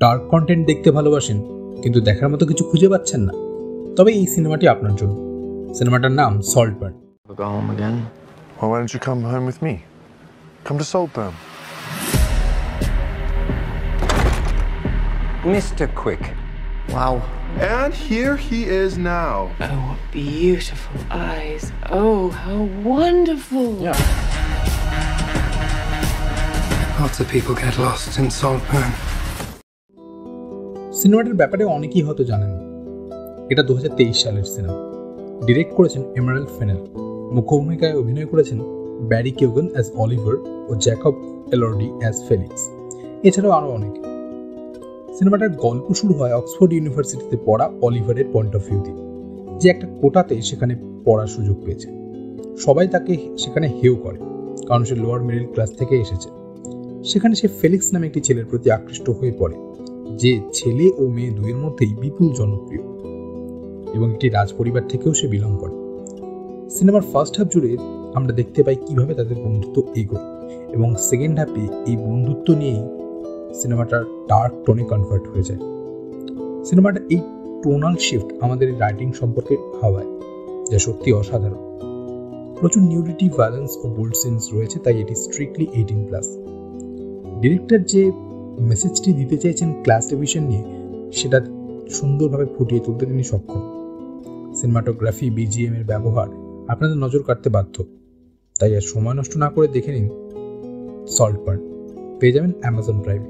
Dark content দেখতে ভালোবাসেন কিন্তু দেখার মতো কিছু খুঁজে পাচ্ছেন না, তবে এই সিনেমাটি আপনার জন্য। সিনেমাটার নাম সল্টবার্ন। Go home again? Well, why don't you come home with me? Come to Saltburn. Mr. Quick. Wow. And here he is now. Oh, what beautiful eyes. Oh, how wonderful. Yeah. Lots of people get lost in Saltburn. সিনেমাটার ব্যাপারে অনেকেই হয়তো জানেন না। এটা 2023 সালের cinema. Direct করেছেন Emerald fennel. মুখ্য ভূমিকায় অভিনয় করেছেন ব্যারি কিউগান অ্যাজ অলিভার ও জ্যাকব এলর্ডি অ্যাজ ফেলিক্স, এছাড়াও আরও অনেকে। সিনেমাটার গল্প শুরু হয় অক্সফোর্ড ইউনিভার্সিটিতে পড়া অলিভারের পয়েন্ট অফ ভিউ দিয়ে, যে একটা কোটাতে সেখানে পড়ার সুযোগ পেয়েছে। সবাই তাকে সেখানে হেও করে, কারণ সে লোয়ার মিডল ক্লাস থেকে এসেছে। সেখানে সে ফেলিক্স নামে একটি ছেলের প্রতি আকৃষ্ট হয়ে পড়ে, যে ছেলে ও মেয়ে দুইয়ের মধ্যেই বিপুল জনপ্রিয় এবং একটি রাজপরিবার থেকেও সে বিলং করে। সিনেমার ফার্স্ট হাফ জুড়ে আমরা দেখতে পাই কিভাবে তাদের বন্ধুত্ব এগোয়, এবং সেকেন্ড হাফে এই বন্ধুত্ব নিয়েই সিনেমাটার ডার্ক টোনে কনভার্ট হয়ে যায়। সিনেমাটা এই টোনাল শিফট আমাদের রাইটিং সম্পর্কে ভাবায়, যা সত্যি অসাধারণ। প্রচুর নিউডিটি, ভায়োলেন্স ও বোল্ড সিনস রয়েছে, তাই এটি স্ট্রিক্টলি 18+। ডিরেক্টর যে মেসেজটি দিতে চেয়েছেন ক্লাস ডিভিশন নিয়ে, সেটা সুন্দরভাবে ফুটিয়ে তুলতে তিনি সক্ষম। সিনেমাটোগ্রাফি, বিজিএম এর ব্যবহার আপনাদের নজর কাটতে বাধ্য। তাই আর সময় নষ্ট না করে দেখে নিন সল্টবার্ন। পেয়ে যাবেন অ্যামাজন প্রাইমে।